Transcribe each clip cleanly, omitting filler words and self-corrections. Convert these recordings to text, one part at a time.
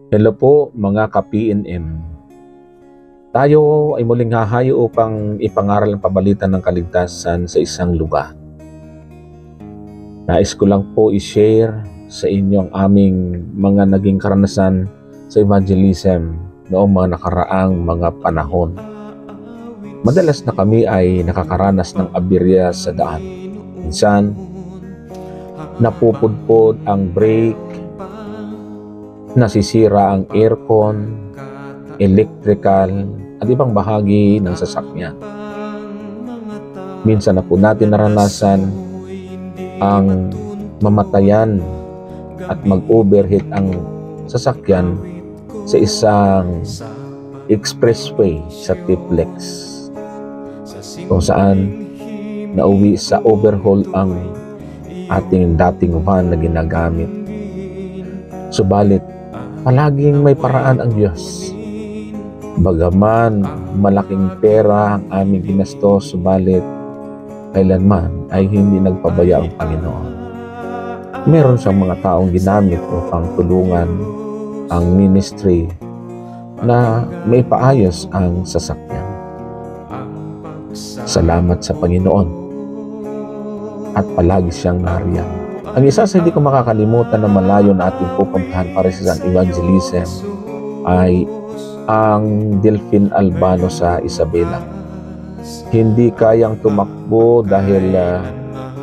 Hello po mga ka-PNM. Tayo ay muling hahayo upang ipangaral ang pabalita ng kaligtasan sa isang lugar. Nais ko lang po i-share sa inyo ang aming mga naging karanasan sa evangelism noong mga nakaraang mga panahon. Madalas na kami ay nakakaranas ng aberya sa daan. Minsan, napupudpod ang brake, nasisira ang aircon, electrical, at ibang bahagi ng sasakyan. Minsan na po natin naranasan ang mamatayan at mag-overheat ang sasakyan sa isang expressway sa Tiplex, kung saan nauwi sa overhaul ang ating dating van na ginagamit. Subalit, palaging may paraan ang Diyos. Bagaman malaking pera ang aming ginastos, subalit kailanman ay hindi nagpabaya ang Panginoon. Meron siyang mga taong ginamit upang tulungan ang ministry na may paayos ang sasakyan. Salamat sa Panginoon at palagi siyang nariyan. Ang isa sa hindi ko makakalimutan na malayo na ating pupuntahan para sa isang evangelism ay ang Delfin Albano sa Isabela. Hindi kayang tumakbo dahil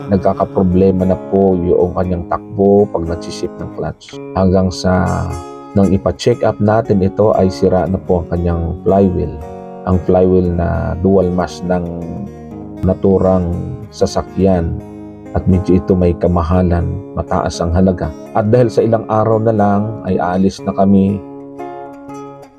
nagkakaproblema na po yung kanyang takbo pag nagsisip ng clutch. Hanggang sa nang ipa-check up natin, ito ay sira na po ang kanyang flywheel. Ang flywheel na dual mass ng naturang sasakyan. At medyo ito may kamahalan, mataas ang halaga. At dahil sa ilang araw na lang ay aalis na kami,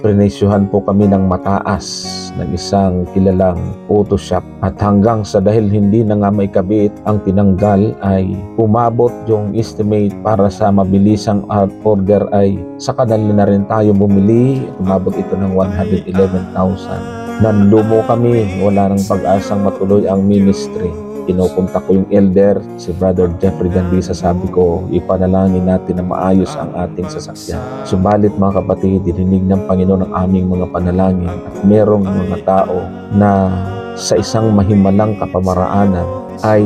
prenesyuhan po kami ng mataas ng isang kilalang auto shop. At hanggang sa dahil hindi na nga may kabit ang tinanggal, ay umabot yung estimate para sa mabilisang order ay sa kanila na rin tayo bumili. Umabot ito ng 111,000. Nanlumo kami, wala nang pag-asang matuloy ang ministry. Kinupunta ko yung elder, si Brother Jeffrey Gandisa. Sabi ko, ipanalangin natin na maayos ang ating sasakyan. Subalit mga kapatid, dininig ng Panginoon ang aming mga panalangin at merong mga tao na sa isang mahimalang kapamaraanan ay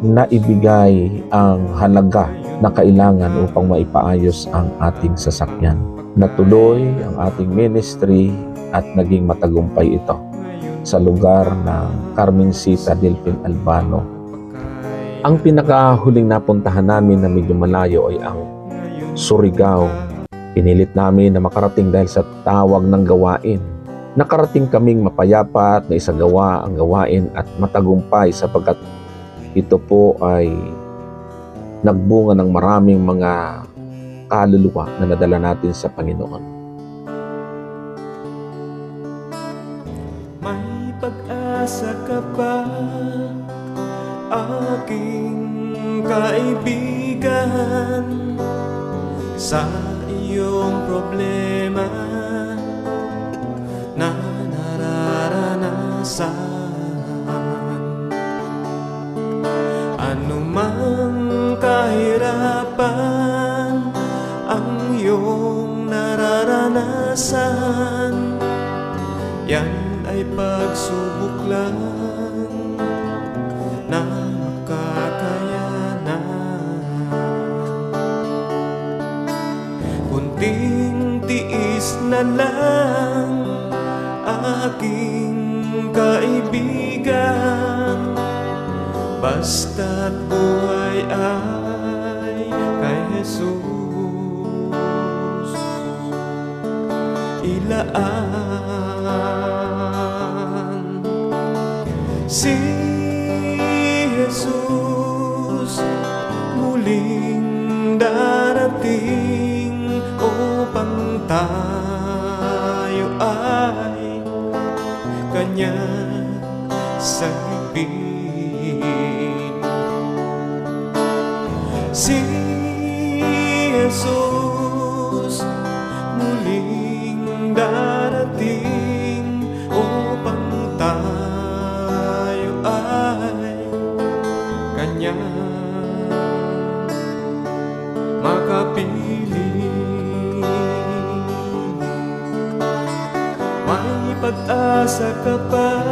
naibigay ang halaga na kailangan upang maipaayos ang ating sasakyan. Natuloy ang ating ministry at naging matagumpay ito sa lugar ng Carmencita, Delfin Albano. Ang pinakahuling napuntahan namin na medyo malayo ay ang Surigao. Pinilit namin na makarating dahil sa tawag ng gawain. Nakarating kaming mapayapa at naisagawa ang gawain at matagumpay sapagkat ito po ay nagbunga ng maraming mga kaluluwa na nadala natin sa Panginoon. Pag-asa ka ba, aking kaibigan, sa iyong problema na nararanasan? Anumang kahirapan ang iyong nararanasan, yan ay pagsubok lang na makakayanan. Kunting tiis na lang, aking kaibigan, basta't buhay ay kay Jesus ilaan. Si Jesus muling darating upang tayo ay Kanya sagipin. Si Jesus muling darating upang tayo ay Kanya makapiling. umaasa ka pa,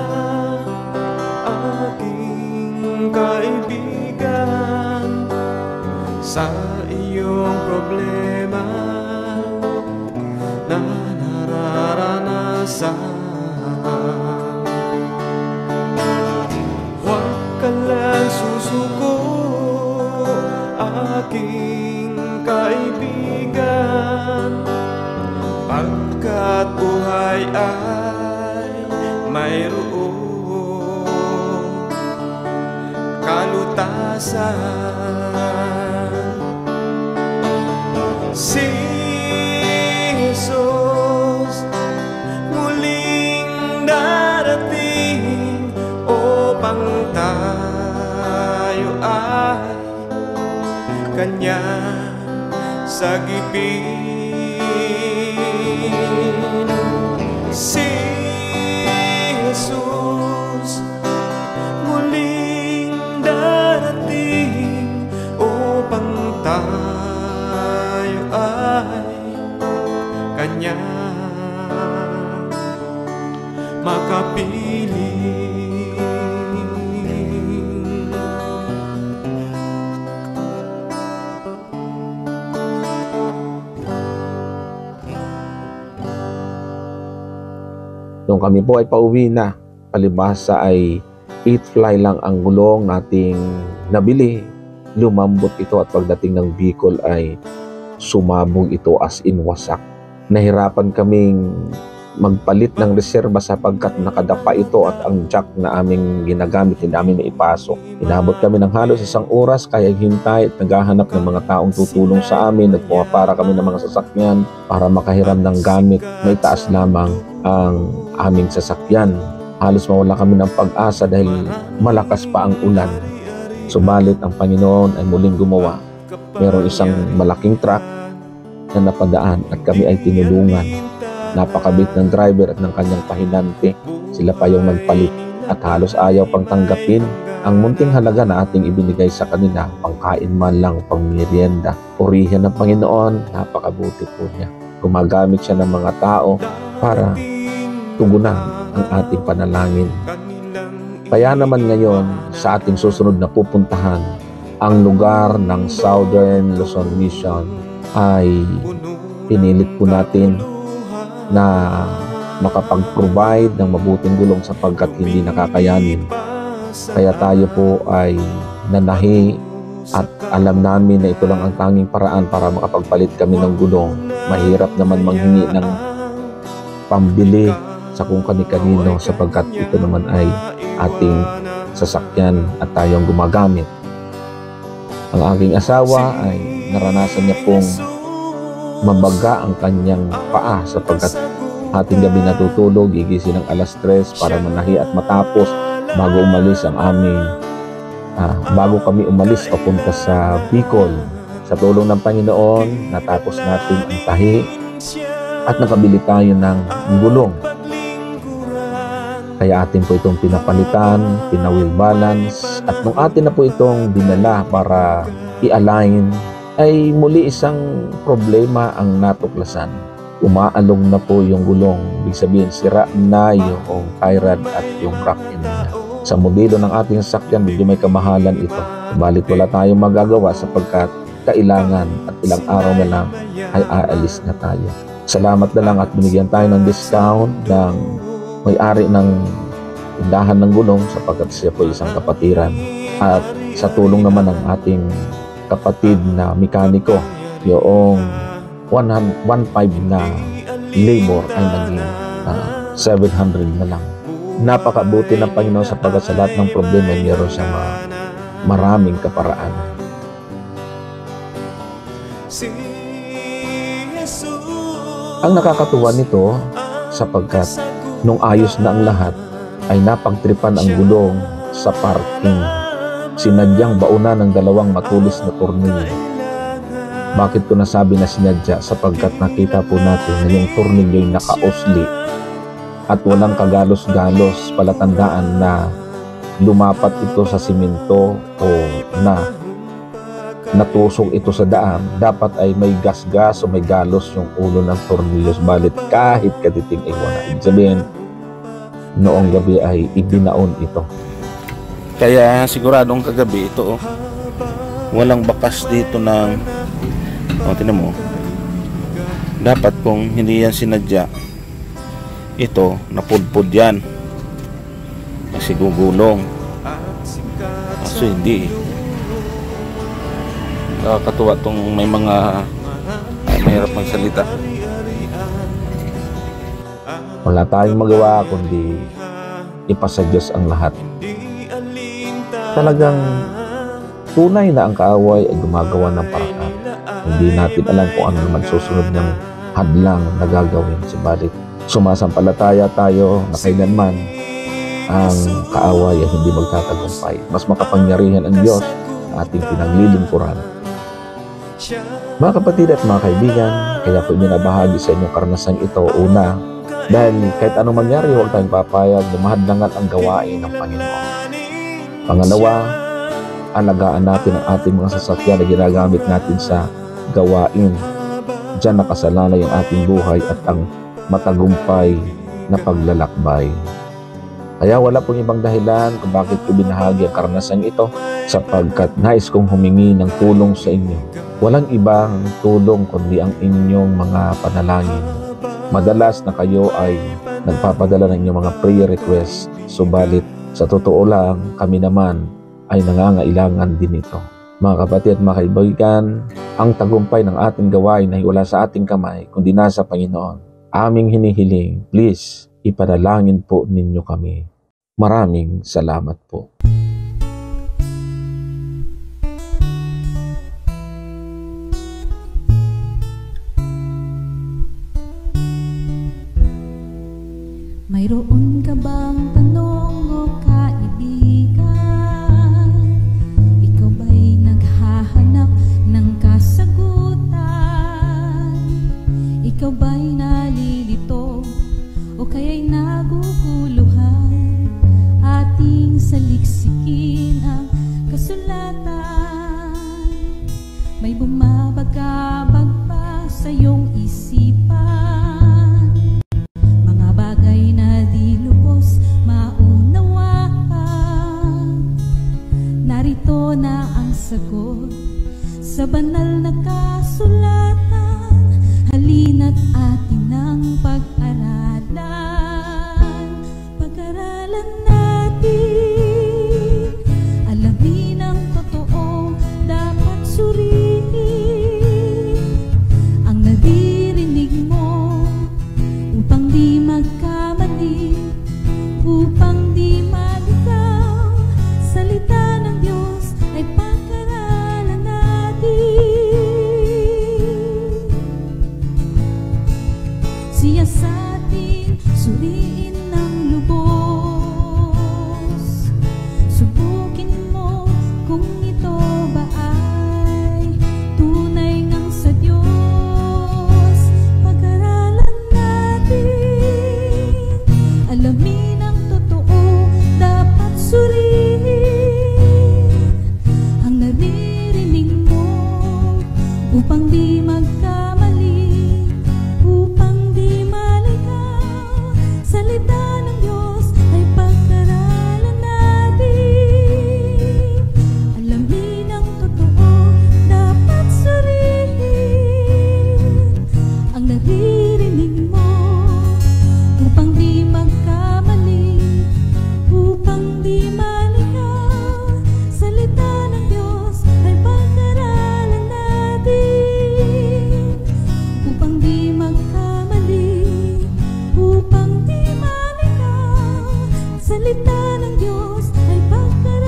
aking kaibigan, sa iyong problema na nararanasan. Huwag ka lang susuko, aking kaibigan, pagkat buhay ay mayroong kalutasan. Si Jesus muling darating upang tayo ay Kanyang sagipin. Si Jesus muling darating upang tayo ay Kanyang makapiling. Nung kami po ay pauwi na, palibhasa ay 8 fly lang ang gulong nating nabili. Lumambot ito at pagdating ng Bicol ay sumabog ito as in wasak. Nahirapan kaming magpalit ng reserba sapagkat nakadapa ito at ang jack na aming ginagamit hindi namin maipasok. Inabot kami ng halos 1 oras kaya hintay at naghahanap ng mga taong tutulong sa amin. Nagpapara kami ng mga sasakyan para makahiram ng gamit. May taas lamang ang aming sasakyan. Halos mawala kami ng pag-asa dahil malakas pa ang ulan. Subalit ang Panginoon ay muling gumawa. Merong isang malaking truck na napadaan at kami ay tinulungan. Napakabit ng driver at ng kanyang pahinante. Sila pa yung nagpalit at halos ayaw pang tanggapin ang munting halaga na ating ibinigay sa kanila, pangkain man lang, pang merienda. Purihan ng Panginoon, napakabuti po niya. Gumagamit siya ng mga tao para tugunan ang ating panalangin. Kaya naman ngayon sa ating susunod na pupuntahan, ang lugar ng Southern Luzon Mission ay pinilit po natin na makapag-provide ng mabuting gulong sapagkat hindi nakakayanin. Kaya tayo po ay nanahi at alam namin na ito lang ang tanging paraan para makapagpalit kami ng gulong. Mahirap naman manghingi ng pambili sa kung kani-kanino sapagkat ito naman ay ating sasakyan at tayong gumagamit. Ang aking asawa ay naranasan niya pong mabaga ang kanyang paa sapagkat ating gabi natutulog, gigising ng alas 3 para manahi at matapos bago umalis ang aming bago kami umalis papunta sa Bicol. Sa tulong ng Panginoon, natapos natin ang tahi at nakabili tayo ng gulong. Kaya atin po itong pinapalitan, pinawheel balance, at nung atin na po itong dinala para i-align, ay muli isang problema ang natuklasan. Umaalog na po yung gulong, ibig sabihin sira na yung tie rod at yung rock end niya. Sa modelo ng ating sasakyan, medyo may kamahalan ito. Balit wala tayong magagawa sapagkat kailangan at ilang araw na lang ay aalis na tayo. Salamat na lang at binigyan tayo ng discount ng may-ari ng tindahan ng gulong sapagkat siya po isang kapatiran. At sa tulong naman ng ating kapatid na mekaniko, yung 1.5 na labor ay naging 700 na lang. Napakabuti ng Panginoon sapagkat sa lahat ng problema mayroon siyang maraming kaparaan. Ang nakakatuwa nito sapagkat nung ayos na ang lahat ay napagtripan ang gulong sa parking. Sinadyang bauna ng 2 matulis na tornilyo. Bakit ko nasabi na sinadya? Sapagkat nakita po natin na yung tornilyo ay nakausli at walang kagalos-galos, palatandaan na lumapat ito sa simento o na natusok ito sa daan. Dapat ay may gas-gas o may galos yung ulo ng tornilyo. Balit kahit katiting ay wala. Ibig sabihin, noong gabi ay ibinaon ito. Kaya siguradong kagabi ito, walang bakas dito ng tinan mo. Dapat kung hindi yan sinadya, ito napudpud yan kasi gugulong. Kaso hindi. Nakakatuwa tong may mga mahirap magsalita. Wala tayong magawa kundi ipasa Diyos ang lahat. Talagang tunay na ang kaaway ay gumagawa ng paraan. Hindi natin alam kung ano naman susunod ng hadlang na gagawin. Subalit sumasampalataya tayo na kailanman ang kaaway ay hindi magtatagumpay. Mas makapangyarihan ang Diyos na ating pinaglilingkuran. Mga kapatid at mga kaibigan, kaya ko ibinabahagi sa inyong karanasang ito. Una, dahil kahit anong mangyari, huwag tayong papayag na mahadlangan ang gawain ng Panginoon. Pangalawa, alagaan natin ang ating mga sasakyan na ginagamit natin sa gawain. Diyan nakasalalay ang ating buhay at ang matagumpay na paglalakbay. Kaya wala pong ibang dahilan kung bakit ko binahagi ang karanasang ito, sapagkat nais kong humingi ng tulong sa inyo. Walang ibang tulong kundi ang inyong mga panalangin. Madalas na kayo ay nagpapadala ng inyong mga prayer request, subalit sa totoo lang, kami naman ay nangangailangan din ito. Mga kapatid at mga kaibigan, ang tagumpay ng ating gawain ay wala sa ating kamay, kundi nasa Panginoon. Aming hinihiling, please, ipanalangin po ninyo kami. Maraming salamat po. Mayroon ka bang tanong o kaibigan? Ikaw ba'y naghahanap ng kasagutan? Ikaw ba'y nalilito o kaya'y naguguluhan? Ating saliksikin ang kasulatan. May bumabagabag pa sa iyong isipan, bagay na di lubos maunawaan. Narito na ang sagot sa banal na kasulatan. Halina't atin ang pag-aralan. Pag-aralan natin, alamin ang totoo, dapat suriin ang naririnig mo upang di magkamali, upang di maligaw. Salita ng Diyos ay pag-aralan natin. Siya sa atin suriin ng lubos. Subukin mo kung ito ba ay tunay ngang sa Diyos. Pag-aralan natin, alamin ang totoo, dapat suriin ang naririnig mo upang di magkamali, upang di maligaw. Salita ng Diyos ay pag-aralan natin. Alamin ang totoo, dapat suriin ang naririnig mo upang di magkamali, upang di maligaw. Salita ng Diyos ay pag-aralan natin, upang di magkamali, upang di maligaw. Salita ng Diyos ay pag-aralan